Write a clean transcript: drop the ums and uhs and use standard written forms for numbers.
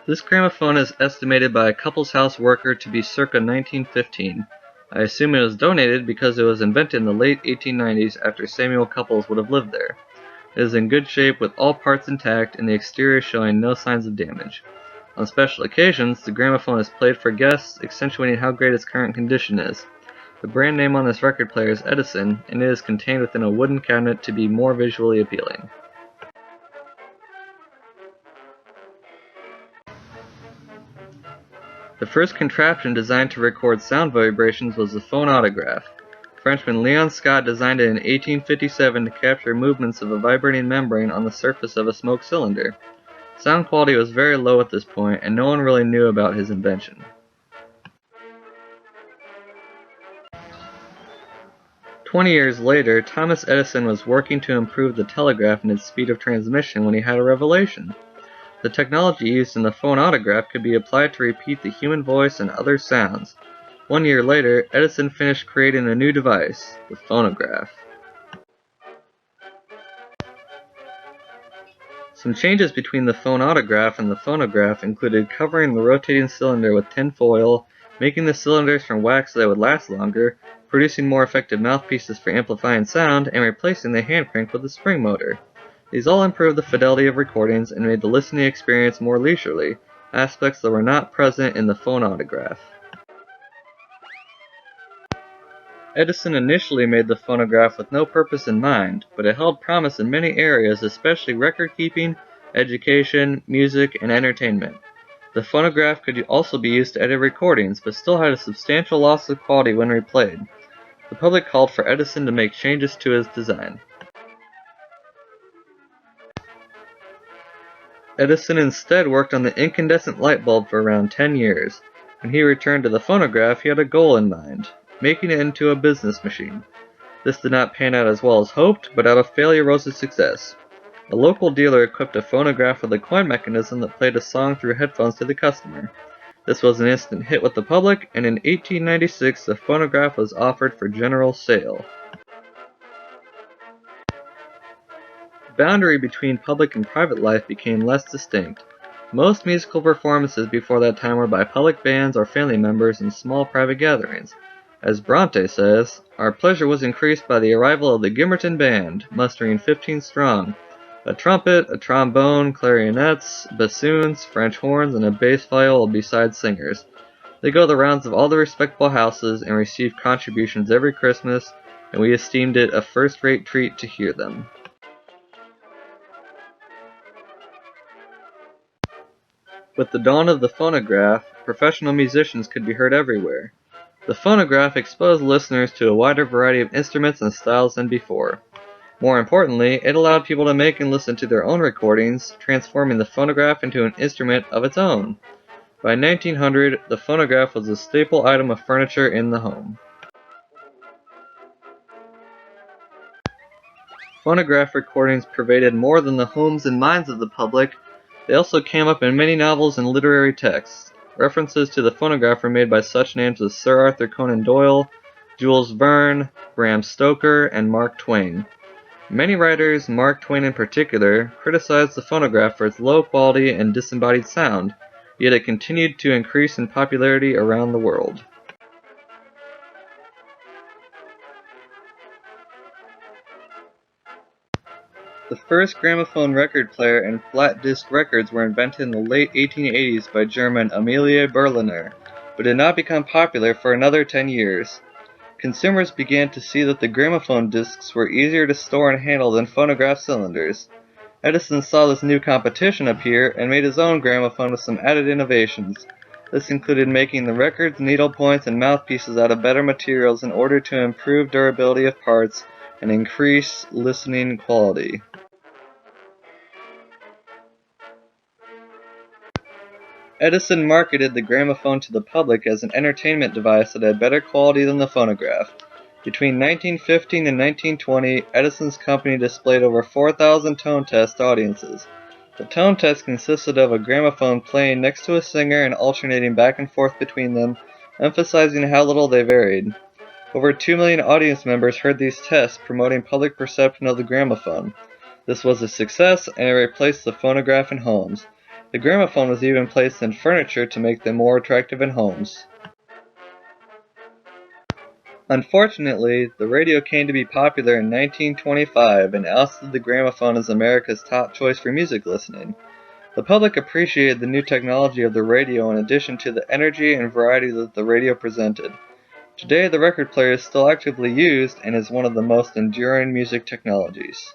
This gramophone is estimated by a Cupples house worker to be circa 1915. I assume it was donated because it was invented in the late 1890s after Samuel Cupples would have lived there. It is in good shape with all parts intact and the exterior showing no signs of damage. On special occasions, the gramophone is played for guests, accentuating how great its current condition is. The brand name on this record player is Edison, and it is contained within a wooden cabinet to be more visually appealing. The first contraption designed to record sound vibrations was the phonautograph. Frenchman Leon Scott designed it in 1857 to capture movements of a vibrating membrane on the surface of a smoke cylinder. Sound quality was very low at this point, and no one really knew about his invention. "20 years later, Thomas Edison was working to improve the telegraph and its speed of transmission when he had a revelation. The technology used in the phonautograph could be applied to repeat the human voice and other sounds. 1 year later, Edison finished creating a new device, the phonograph. Some changes between the phonautograph and the phonograph included covering the rotating cylinder with tin foil, making the cylinders from wax so they would last longer, producing more effective mouthpieces for amplifying sound, and replacing the hand crank with a spring motor. These all improved the fidelity of recordings and made the listening experience more leisurely, aspects that were not present in the phonautograph. Edison initially made the phonograph with no purpose in mind, but it held promise in many areas, especially record-keeping, education, music, and entertainment. The phonograph could also be used to edit recordings, but still had a substantial loss of quality when replayed. The public called for Edison to make changes to his design. Edison instead worked on the incandescent light bulb for around 10 years. When he returned to the phonograph, he had a goal in mind, making it into a business machine. This did not pan out as well as hoped, but out of failure rose a success. A local dealer equipped a phonograph with a coin mechanism that played a song through headphones to the customer. This was an instant hit with the public, and in 1896 the phonograph was offered for general sale. The boundary between public and private life became less distinct. Most musical performances before that time were by public bands or family members in small private gatherings. As Bronte says, "Our pleasure was increased by the arrival of the Gimmerton Band, mustering 15 strong. A trumpet, a trombone, clarionets, bassoons, French horns, and a bass viol besides singers. They go the rounds of all the respectable houses and receive contributions every Christmas, and we esteemed it a first-rate treat to hear them." With the dawn of the phonograph, professional musicians could be heard everywhere. The phonograph exposed listeners to a wider variety of instruments and styles than before. More importantly, it allowed people to make and listen to their own recordings, transforming the phonograph into an instrument of its own. By 1900, the phonograph was a staple item of furniture in the home. Phonograph recordings pervaded more than the homes and minds of the public. They also came up in many novels and literary texts. References to the phonograph were made by such names as Sir Arthur Conan Doyle, Jules Verne, Bram Stoker, and Mark Twain. Many writers, Mark Twain in particular, criticized the phonograph for its low quality and disembodied sound, yet it continued to increase in popularity around the world. The first gramophone record player and flat disc records were invented in the late 1880s by German Emilie Berliner, but did not become popular for another 10 years. Consumers began to see that the gramophone discs were easier to store and handle than phonograph cylinders. Edison saw this new competition appear and made his own gramophone with some added innovations. This included making the records, needle points, and mouthpieces out of better materials in order to improve durability of parts and increase listening quality. Edison marketed the gramophone to the public as an entertainment device that had better quality than the phonograph. Between 1915 and 1920, Edison's company displayed over 4,000 tone test audiences. The tone test consisted of a gramophone playing next to a singer and alternating back and forth between them, emphasizing how little they varied. Over 2 million audience members heard these tests, promoting public perception of the gramophone. This was a success, and it replaced the phonograph in homes. The gramophone was even placed in furniture to make them more attractive in homes. Unfortunately, the radio came to be popular in 1925 and ousted the gramophone as America's top choice for music listening. The public appreciated the new technology of the radio in addition to the energy and variety that the radio presented. Today, the record player is still actively used and is one of the most enduring music technologies.